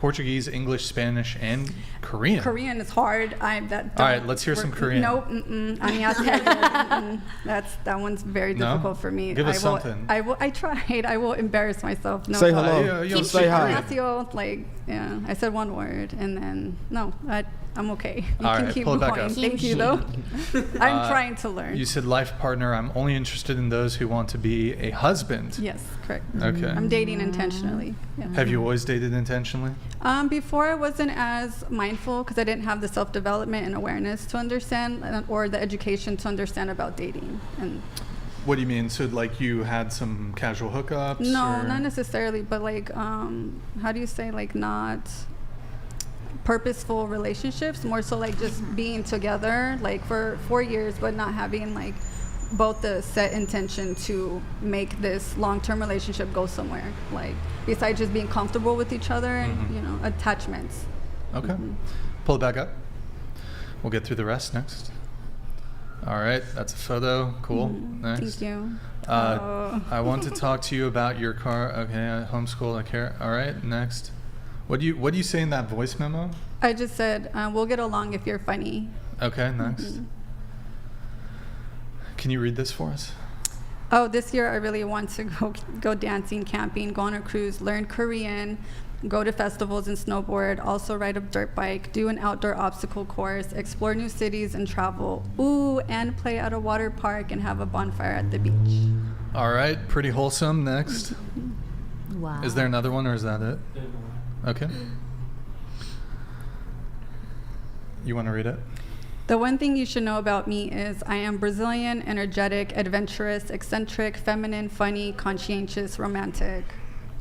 Portuguese, English, Spanish, and Korean. Korean is hard. All right, let's hear some Korean. Nope. That one's very difficult for me. Give us something. I tried. I will embarrass myself. No. Say hello. Say hi. I said one word, and then I'm okay. You All can right, keep pull it back going. up. Thank you, though. I'm trying to learn. You said life partner. I'm only interested in those who want to be a husband. Yes, correct. Okay. I'm dating intentionally. Yeah. Have you always dated intentionally? Before I wasn't as mindful because I didn't have the self-development and awareness to understand, or the education to understand about dating. And what do you mean? So like you had some casual hookups? no, or? not necessarily, but like, how do you say, like, not purposeful relationships, more so like just being together like for 4 years, but not having like both the set intention to make this long-term relationship go somewhere, like besides just being comfortable with each other and attachments. Okay. Pull it back up. We'll get through the rest next. All right, that's a photo. Cool. Next. Thank you. I want to talk to you about your car. Okay, homeschool. I care. All right, next. What do you say in that voice memo? I just said we'll get along if you're funny. Okay, next. Can you read this for us? Oh, this year I really want to go dancing, camping, go on a cruise, learn Korean, go to festivals and snowboard, also ride a dirt bike, do an outdoor obstacle course, explore new cities and travel. Ooh, and play at a water park and have a bonfire at the beach. All right, pretty wholesome. Next. Wow. Is there another one or is that it? Okay. You want to read it? The one thing you should know about me is I am Brazilian, energetic, adventurous, eccentric, feminine, funny, conscientious, romantic.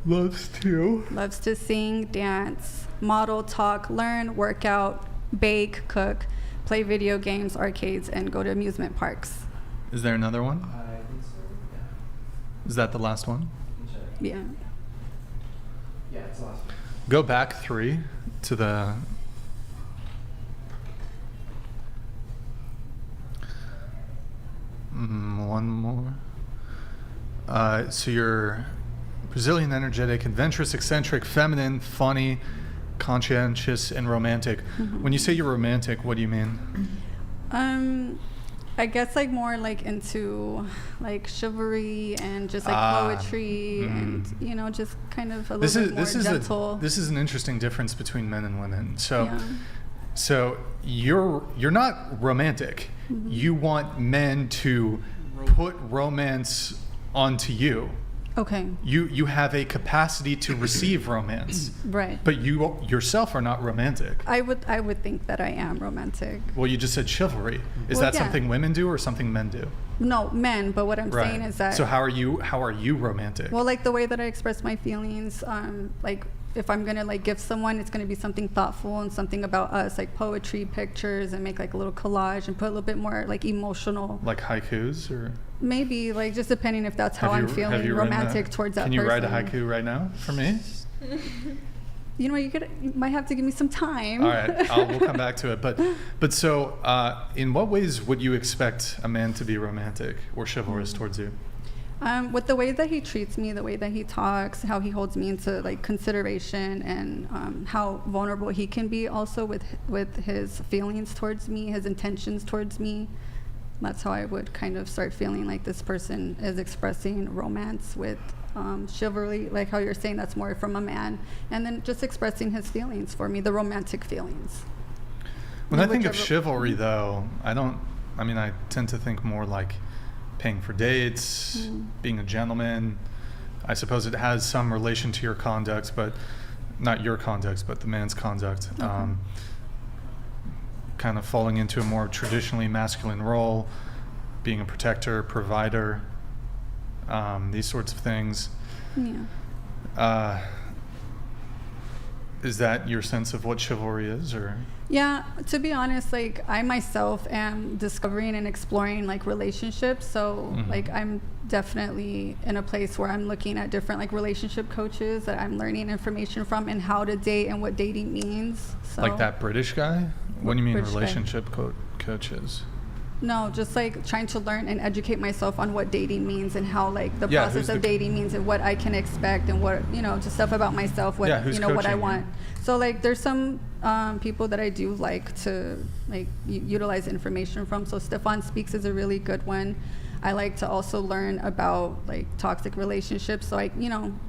Loves to sing, dance, model, talk, learn, work out, bake, cook, play video games, arcades, and go to amusement parks. Is there another one? I think so. Yeah. Is that the last one? Yeah. Yeah, it's the last one. Go back 3 to the... one more. So you're Brazilian, energetic, adventurous, eccentric, feminine, funny, conscientious, and romantic. When you say you're romantic, what do you mean? I guess like more like into like chivalry and just like poetry and just kind of a little bit more gentle. This is an interesting difference between men and women. So you're not romantic. You want men to put romance onto you. Okay. You have a capacity to receive romance. Right. But you yourself are not romantic. I would think that I am romantic. Well, you just said chivalry. Is Well, that yeah. something women do or something men do? No, men, but what I'm saying is that So how are you romantic? well, like the way that I express my feelings, like if I'm gonna like give someone, it's gonna be something thoughtful and something about us, like poetry, pictures, and make like a little collage and put a little bit more like emotional. Like haikus or? Maybe like just depending if that's how I'm feeling romantic towards that person. Can you write a haiku right now for me? You might have to give me some time. All right, we'll come back to it. But so, in what ways would you expect a man to be romantic or chivalrous towards you? With the way that he treats me, the way that he talks, how he holds me into like consideration, and how vulnerable he can be also with his feelings towards me, his intentions towards me. That's how I would kind of start feeling like this person is expressing romance with chivalry, like how you're saying that's more from a man, and then just expressing his feelings for me, the romantic feelings. When I think of chivalry, though, I tend to think more like paying for dates, being a gentleman. I suppose it has some relation to your conduct, but not your conduct, but the man's conduct. Okay. Kind of falling into a more traditionally masculine role, being a protector, provider, these sorts of things. Yeah. Is that your sense of what chivalry is, or? Yeah, to be honest, like I myself am discovering and exploring like relationships. So like I'm definitely in a place where I'm looking at different like relationship coaches that I'm learning information from and how to date and what dating means. So like that British guy? What do you mean British relationship coaches? No, just like trying to learn and educate myself on what dating means and how like the Yeah, process who's of the- dating means and what I can expect and what, just stuff about myself, what, Yeah, who's what I coaching you? want. So like there's some people that I do like to like utilize information from. So Stefan Speaks is a really good one. I like to also learn about like toxic relationships, so I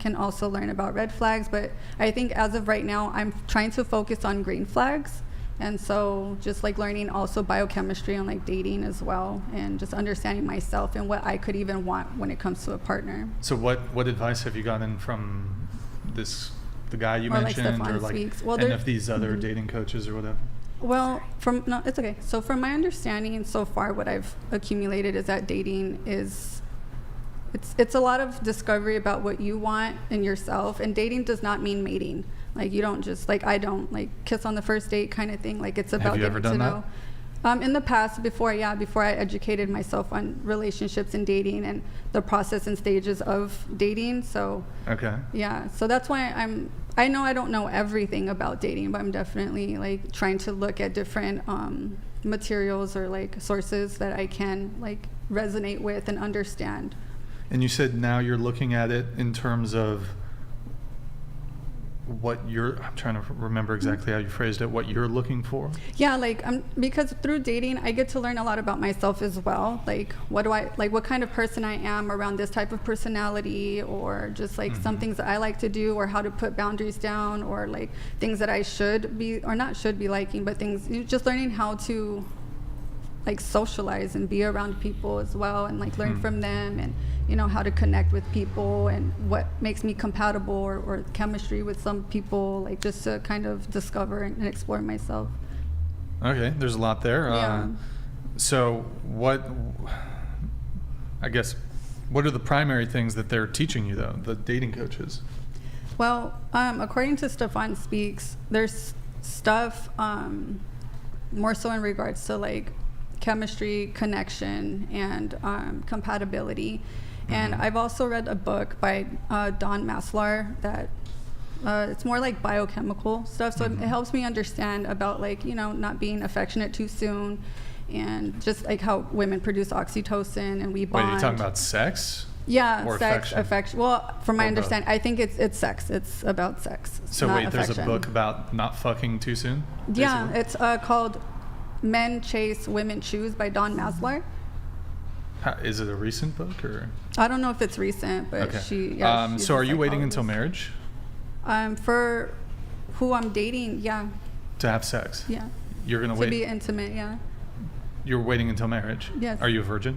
can also learn about red flags, but I think as of right now I'm trying to focus on green flags. And so just like learning also biochemistry and like dating as well, and just understanding myself and what I could even want when it comes to a partner. So what advice have you gotten from the guy you Or like mentioned, Stefan or like Speaks. Well, any there- of these other Mhm. dating coaches or whatever? Well, no, it's okay. So from my understanding so far, what I've accumulated is that dating is, it's a lot of discovery about what you want in yourself, and dating does not mean mating. Like you don't just I don't like kiss on the first date kind of thing. Like it's about Have you ever getting to done know. In the past, before I educated myself on relationships and dating and the process and stages of dating. So Okay. yeah, so that's why I know I don't know everything about dating, but I'm definitely like trying to look at different materials or like sources that I can like resonate with and understand. And you said now you're looking at it in terms of I'm trying to remember exactly how you phrased it, what you're looking for. Yeah, like because through dating I get to learn a lot about myself as well. Like what kind of person I am around this type of personality, or just like some things that I like to do, or how to put boundaries down, or like things that I should be or not should be liking, but things just learning how to like socialize and be around people as well, and like learn from them, and how to connect with people, and what makes me compatible or chemistry with some people, like just to kind of discover and explore myself. Okay, there's a lot there. Yeah. So what are the primary things that they're teaching you though, the dating coaches? Well, according to Stefan Speaks, there's stuff more so in regards to like chemistry, connection, and compatibility. And I've also read a book by Don Maslar that it's more like biochemical stuff. So it helps me understand about like, not being affectionate too soon, and just like how women produce oxytocin and we bond. Wait, are you talking about sex? Yeah, or sex, affection. Well, from my Or both? understanding, I think it's sex. It's about sex. It's So not wait, there's a affection. book about not fucking too soon? Yeah, basically? it's called Men Chase, Women Choose by Don Maslar. Is it a recent book or? I don't know if it's recent, but Okay. she's So a are you waiting until psychologist. marriage For who I'm dating, yeah, to have sex? yeah. You're gonna To wait. be intimate, yeah. You're waiting until marriage? Yes. Are you a virgin?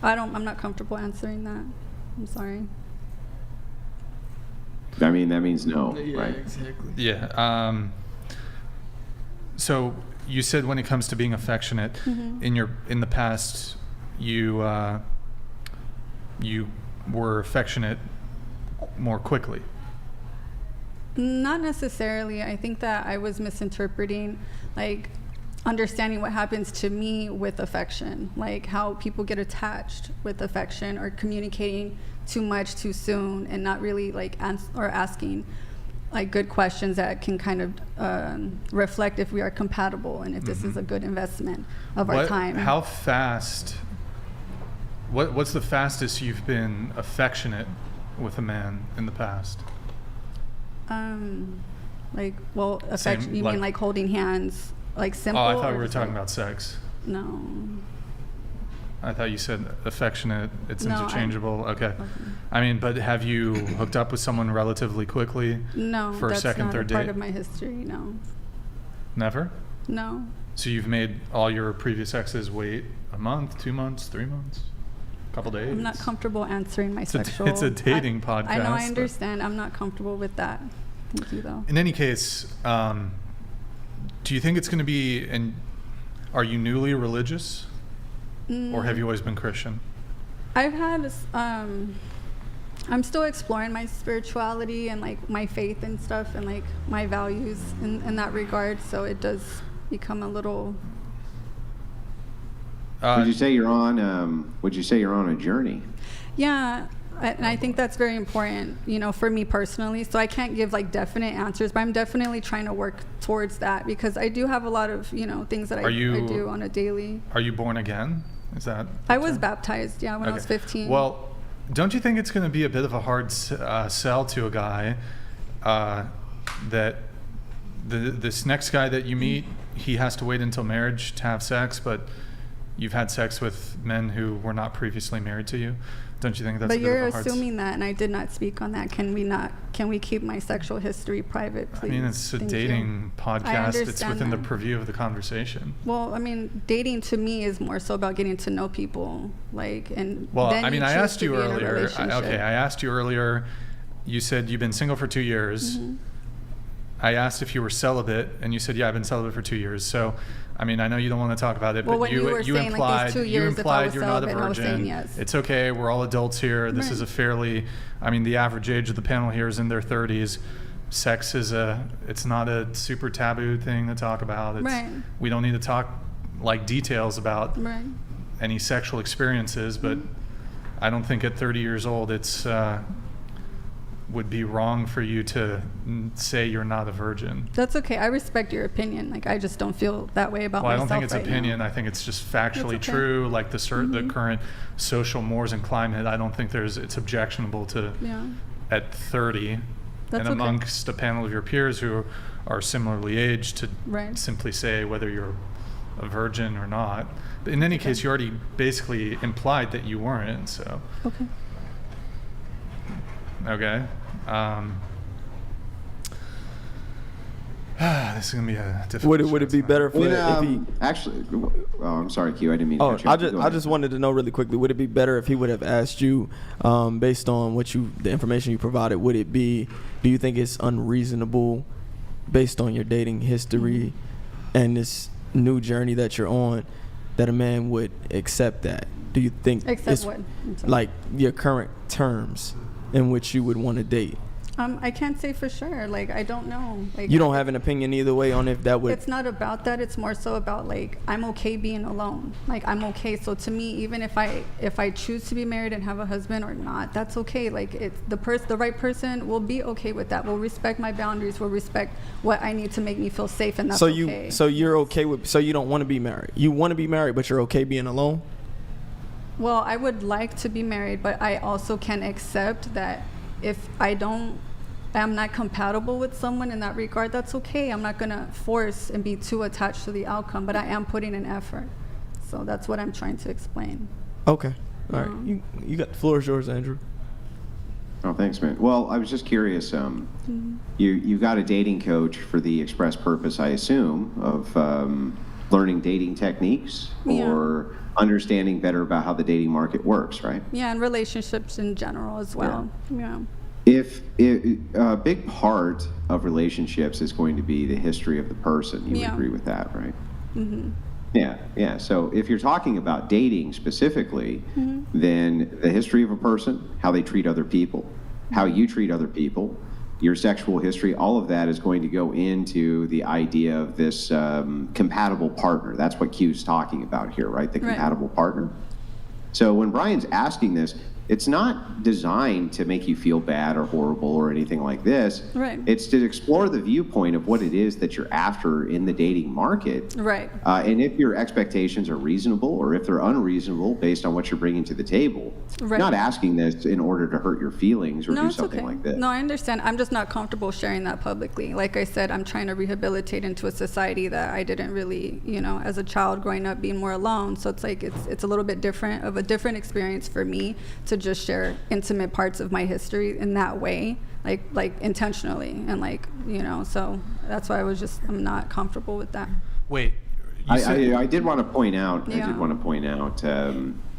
I'm not comfortable answering that. I'm sorry. I mean, that means no, Yeah, right? exactly. Yeah. So you said when it comes to being affectionate, in the past, you were affectionate more quickly. Not necessarily. I think that I was misinterpreting, like, understanding what happens to me with affection, like how people get attached with affection, or communicating too much too soon, and not really like asking like good questions that can kind of reflect if we are compatible and if this is a good investment of our time. How fast? What's the fastest you've been affectionate with a man in the past? Like, well, affection. Same, You like- mean like holding hands, like simple? Oh, I thought or we were just, talking like- about sex. No. I thought you said affectionate. It's No, interchangeable. Okay. I mean, but have you hooked up with someone relatively quickly? No, For a that's second, not third a part date? of my history. No, Never? no. So you've made all your previous exes wait a month, 2 months, 3 months, a couple days? I'm not comfortable answering my a- sexual. it's a dating I know. podcast, I but- understand. I'm not comfortable with that. Thank you, though. In any case, do you think it's going to be, and are you newly religious, or have you always been Christian? I've had. I'm still exploring my spirituality and like my faith and stuff, and like my values in that regard. So it does become a little. Would you say you're on? Would you say you're on a journey? Yeah, And I think that's very important, for me personally. So I can't give like definite answers, but I'm definitely trying to work towards that because I do have a lot of, things that I do on a daily. Are you born again? Is that? I was baptized, when I was 15. Well, don't you think it's going to be a bit of a hard sell to a guy that this next guy that you meet, he has to wait until marriage to have sex, but you've had sex with men who were not previously married to you? Don't you think that's a bit of a hard... But you're assuming that, and I did not speak on that. Can we keep my sexual history private, please? I mean, it's a dating podcast. It's within the purview of the conversation. Well, I mean, dating to me is more so about getting to know people, then I asked you earlier. I asked you earlier. You said you've been single for 2 years. Mm-hmm. I asked if you were celibate, and you said, yeah, I've been celibate for 2 years. So, I mean, I know you don't want to talk about it, well, but you implied you're not a virgin. Yes. It's okay. We're all adults here. This is a fairly, the average age of the panel here is in their 30s. Sex is it's not a super taboo thing to talk about. We don't need to talk like details about any sexual experiences, but I don't think at 30 years old it's would be wrong for you to say you're not a virgin. That's okay. I respect your opinion. I just don't feel that way about myself. Well, I don't think it's opinion. Now. I think it's just factually true. Like the current social mores and climate, I don't think it's objectionable to at 30 and amongst a panel of your peers who are similarly aged to simply say whether you're a virgin or not. But in any case, you already basically implied that you weren't. So. Okay. This is gonna be a difficult. Would it be better if he actually? Oh, I'm sorry, Q. I didn't mean to cut you off. I just wanted to know really quickly. Would it be better if he would have asked you, based on the information you provided? Would it be? Do you think it's unreasonable, based on your dating history, and this new journey that you're on, that a man would accept that? Do you think accept what? Like your current terms in which you would want to date? I can't say for sure. I don't know. You don't have an opinion either way on if that would... It's not about that. It's more so about, I'm okay being alone. I'm okay. So to me, even if I choose to be married and have a husband or not, that's okay. It's the right person will be okay with that. Will respect my boundaries. Will respect what I need to make me feel safe, and that's okay. So you're okay with... So you don't want to be married. You want to be married, but you're okay being alone? Well, I would like to be married, but I also can accept that if I'm not compatible with someone in that regard, that's okay. I'm not going to force and be too attached to the outcome, but I am putting in effort. So that's what I'm trying to explain. Okay. All right. You got the floor is yours, Andrew. Oh, thanks, man. Well, I was just curious. You've got a dating coach for the express purpose, I assume, of learning dating techniques or understanding better about how the dating market works, right? Yeah, and relationships in general as well. Yeah. If a big part of relationships is going to be the history of the person, you would agree with that, right? Mm-hmm. Yeah. So if you're talking about dating specifically, then the history of a person, how they treat other people, how you treat other people, your sexual history, all of that is going to go into the idea of this compatible partner. That's what Q's talking about here, right? The compatible partner. So when Brian's asking this, it's not designed to make you feel bad or horrible or anything like this. Right. It's to explore the viewpoint of what it is that you're after in the dating market. Right. And if your expectations are reasonable or if they're unreasonable based on what you're bringing to the table. Right. Not asking this in order to hurt your feelings or do something like this. No, I understand. I'm just not comfortable sharing that publicly. Like I said, I'm trying to rehabilitate into a society that I didn't really, as a child growing up being more alone. So it's it's a little bit different of a different experience for me to just share intimate parts of my history in that way, like intentionally, and so that's why I'm not comfortable with that. Wait, I did want to point out.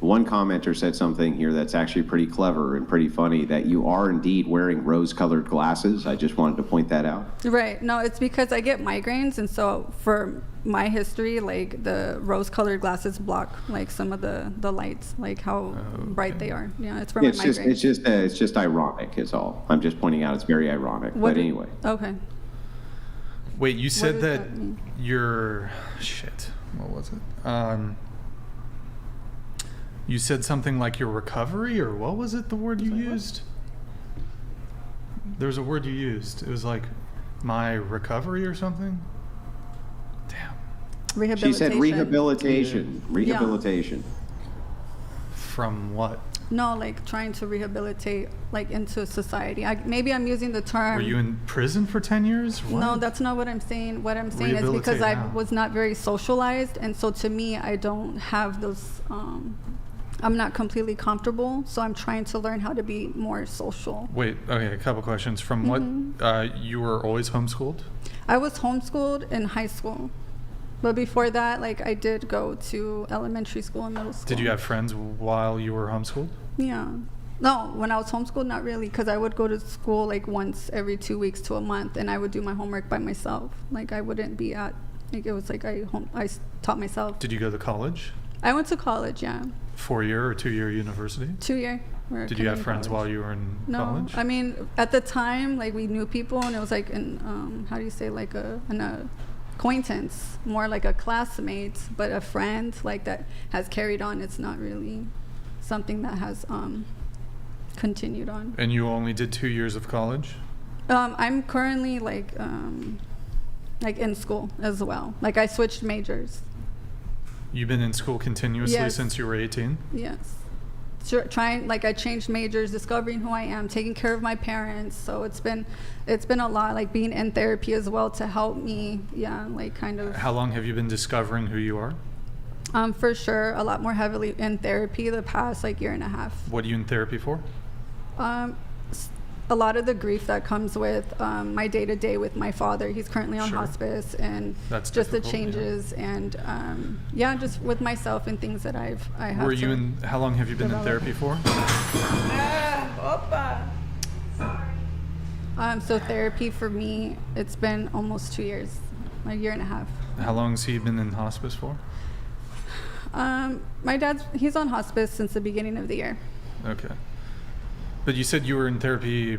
One commenter said something here that's actually pretty clever and pretty funny, that you are indeed wearing rose-colored glasses. I just wanted to point that out. Right. No, it's because I get migraines, and so for my history, the rose-colored glasses block some of the lights, how bright they are. Yeah, it's for my migraines. It's just ironic is all. I'm just pointing out it's very ironic. But anyway. Okay. Wait, you said that you're... Shit. What was it? You said something like your recovery, or what was it, the word you used? There was a word you used. It was like my recovery or something? Damn. Rehabilitation. She said rehabilitation. Rehabilitation. From what? No, like trying to rehabilitate, like into society. Maybe I'm using the term. Were you in prison for 10 years? What? No, that's not what I'm saying. What I'm saying is because I was not very socialized, and so to me, I don't have those. I'm not completely comfortable, so I'm trying to learn how to be more social. Wait, okay, a couple questions. From what, you were always homeschooled? I was homeschooled in high school, but before that, like I did go to elementary school and middle school. Did you have friends while you were homeschooled? Yeah. No, when I was homeschooled, not really, because I would go to school like once every 2 weeks to a month, and I would do my homework by myself. Like I wouldn't be at, like it was like I taught myself. Did you go to college? I went to college, yeah. 4-year or 2-year university? 2 year. Did you have friends while you were in college? No, I mean at the time, like we knew people, and it was like an how do you say, like an acquaintance, more like a classmate, but a friend like that has carried on. It's not really something that has continued on. And you only did 2 years of college? I'm currently like in school as well. Like I switched majors. You've been in school continuously Yes. since you were 18? Yes. Sure, I changed majors, discovering who I am, taking care of my parents. So it's been a lot, like being in therapy as well to help me, like kind of. How long have you been discovering who you are? For sure, a lot more heavily in therapy the past like year and a half. What are you in therapy for? A lot of the grief that comes with my day-to-day with my father. He's currently on Sure. hospice, and That's just the difficult, yeah. changes and just with myself and things that I have. Were you in? How long have you been in develop. therapy for? So therapy for me, it's been almost 2 years, a year and a half. How long has he been in hospice for? My he's on hospice since the beginning of the year. Okay. But you said you were in therapy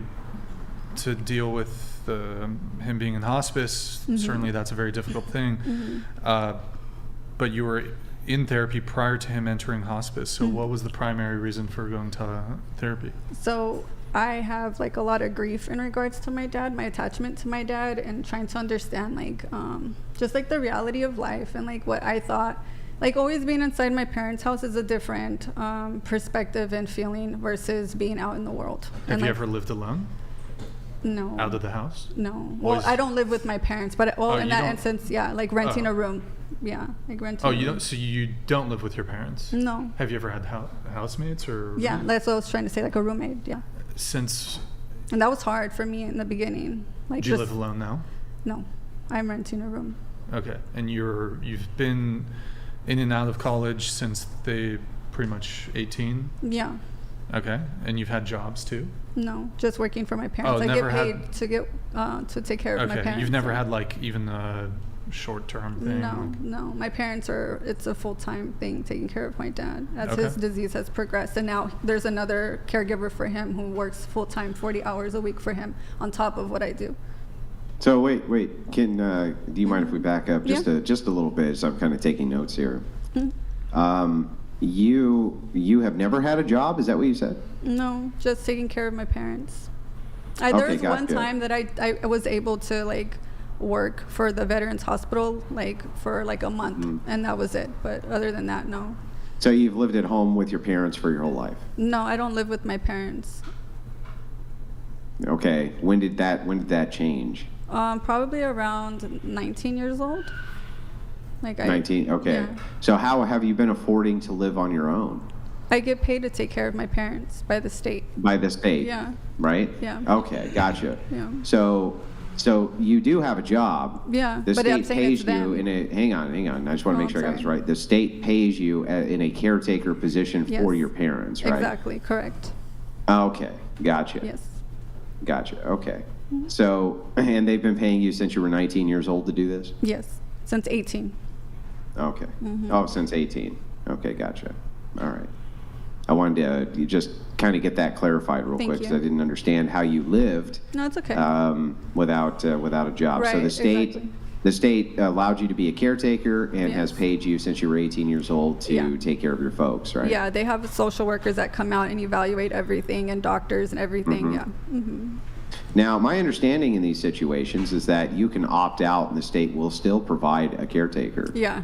to deal with him being in hospice. Certainly that's a very difficult thing. But you were in therapy prior to him entering hospice. So what was the primary reason for going to therapy? So I have like a lot of grief in regards to my dad, my attachment to my dad, and trying to understand like just like the reality of life and like what I thought. Like always being inside my parents' house is a different perspective and feeling versus being out in the world. Have you ever lived alone? No. Out of the house? No. Well, I don't live with my parents, but in that instance, yeah, like renting a room. Yeah, like renting. Oh, you don't. So you don't live with your parents? No. Have you ever had housemates or? Yeah, that's what I was trying to say, like a roommate. Yeah. Since. And that was hard for me in the beginning. Like. Do you live alone now? No, I'm renting a room. Okay, and you've been in and out of college since they pretty much 18? Yeah. Okay, and you've had jobs too? No, just working for my parents. Oh, I never get paid had- to take care of my parents. Okay, you've never so. had like even a short-term thing? No. My parents it's a full-time thing taking care of my dad as his Okay. disease has progressed. And now there's another caregiver for him who works full-time 40 hours a week for him on top of what I do. So wait. Can do you mind if we back up just a little bit? So I'm kind of taking notes here. You have never had a job? Is that what you said? No, just taking care of my parents. There was one time that I was able to like work for the Veterans Hospital like for like a month, and that was it. But other than that, no. So you've lived at home with your parents for your whole life? No, I don't live with my parents. Okay. When did that change? Probably around 19 years old. 19. Okay. Yeah. So how have you been affording to live on your own? I get paid to take care of my parents by the state. By the state? Yeah. Right? Yeah. Okay, gotcha. Yeah. So you do have a job. Yeah, The but state I'm saying pays it's them. you in a, hang on. I just want to Oh, make sure I got this sorry. right. The state pays you in a caretaker position for Yes. your parents, right? Exactly, correct. Okay, gotcha. Yes. Gotcha, okay. So, and they've been paying you since you were 19 years old to do this? Yes, since 18. Okay. Oh, since 18. Okay, gotcha. All right. I wanted to just kind of get that clarified real Thank quick because you. I didn't understand how you lived No, it's okay. without a job. So Right, the state, exactly. the state allowed you to be a caretaker and has Yes. paid you since you were 18 years old to Yeah. take care of your folks, right? Yeah, they have social workers that come out and evaluate everything, and doctors and everything. Mhm. Yeah. Hmm. Now, my understanding in these situations is that you can opt out and the state will still provide a caretaker. Yeah.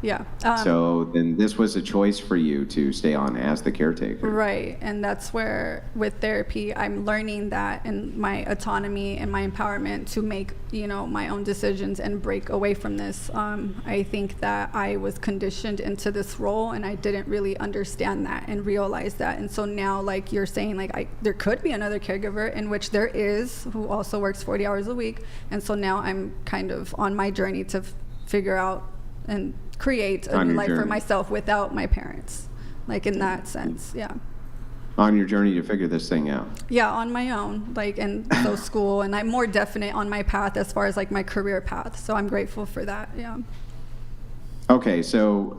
Yeah. So then this was a choice for you to stay on as the caretaker. Right, and that's where with therapy I'm learning that, and my autonomy and my empowerment to make, you know, my own decisions and break away from this. I think that I was conditioned into this role and I didn't really understand that and realize that, and so now, like you're saying, like there could be another caregiver, in which there is, who also works 40 hours a week, and so now I'm kind of on my journey to figure out and create a On new your life for journey. myself without my parents, like in that sense. Yeah. On your journey to figure this thing out. Yeah, on my own, like, and so school, and I'm more definite on my path as far as like my career path, so I'm grateful for that. Yeah. Okay, so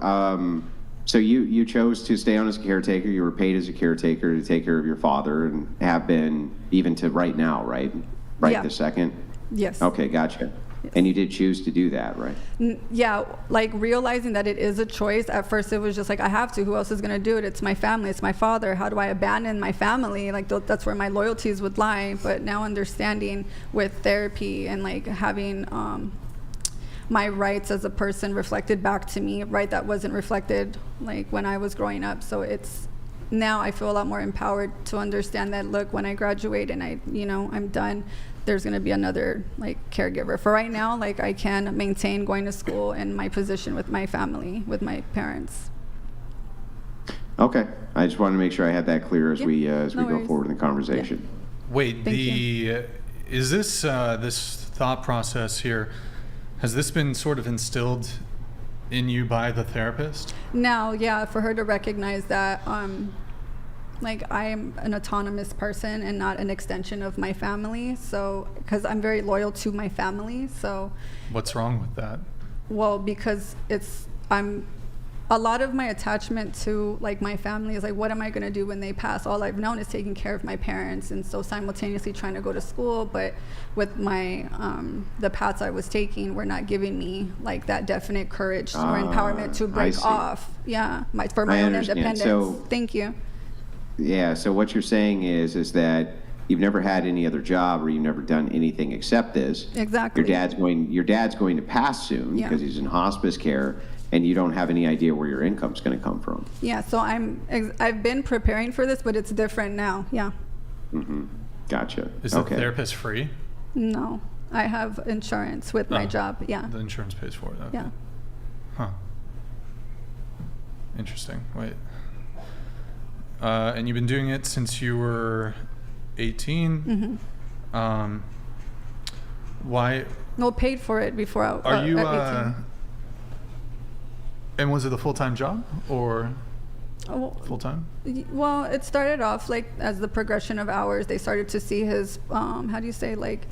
so you chose to stay on as a caretaker. You were paid as a caretaker to take care of your father, and have been even to right now, right? Right Yeah. this second. Yes. Okay, gotcha. And you did choose to do that, right? Yeah, like realizing that it is a choice. At first it was just like, I have to, who else is going to do it? It's my family, it's my father. How do I abandon my family? Like that's where my loyalties would lie. But now understanding with therapy and like having my rights as a person reflected back to me, right, that wasn't reflected like when I was growing up. So it's, now I feel a lot more empowered to understand that, look, when I graduate and I'm done, there's going to be another like caregiver. For right now, like I can maintain going to school and my position with my family, with my parents. Okay, I just wanted to make sure I had that clear as Yeah, we no go worries. forward in the conversation. Wait, Thank is this this thought process here, has this been sort of instilled in you by the therapist? Now, yeah, for her to recognize that like I'm an autonomous person and not an extension of my family. So, because I'm very loyal to my family. So, What's wrong with that? well, because I'm a lot of my attachment to like my family is like, what am I going to do when they pass? All I've known is taking care of my parents, and so simultaneously trying to go to school, but with my the paths I was taking were not giving me like that definite courage or empowerment to I break see. off. Yeah, for my I own understand. independence. So- Thank you. Yeah, so what you're saying is that you've never had any other job, or you've never done anything except this. Exactly. Your dad's going to pass soon Yeah. because he's in hospice care, and you don't have any idea where your income's going to come from. Yeah, so I've been preparing for this, but it's different now. Yeah. Mm-hmm. Gotcha. Is the okay. therapist free? No, I have insurance with my Oh, job. Yeah. The insurance pays for it. Okay. Yeah. Huh. Interesting. Wait. And you've been doing it since you were 18. Mm-hmm. Why No, paid for it before I are you? at 18. And was it a full-time job or Oh, full-time? well, it started off like as the progression of hours. They started to see his, how do you say, like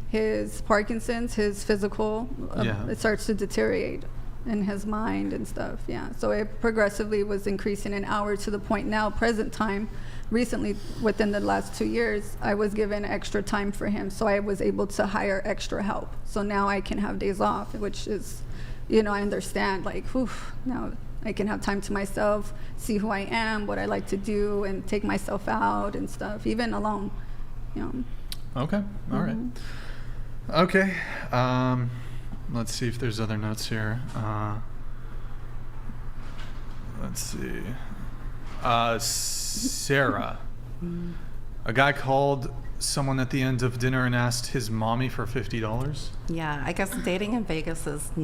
his Parkinson's, his physical, Yeah. it starts to deteriorate in his mind and stuff. Yeah. So it progressively was increasing in hours to the point now, present time, recently within the last 2 years, I was given extra time for him. So I was able to hire extra help. So now I can have days off, which is, I understand like, whew, now I can have time to myself, see who I am, what I like to do, and take myself out and stuff, even alone. Okay. All right. Okay. Let's see if there's other notes here. Let's see. Sarah. A guy called someone at the end of dinner and asked his mommy for $50. Yeah, I guess dating in Vegas is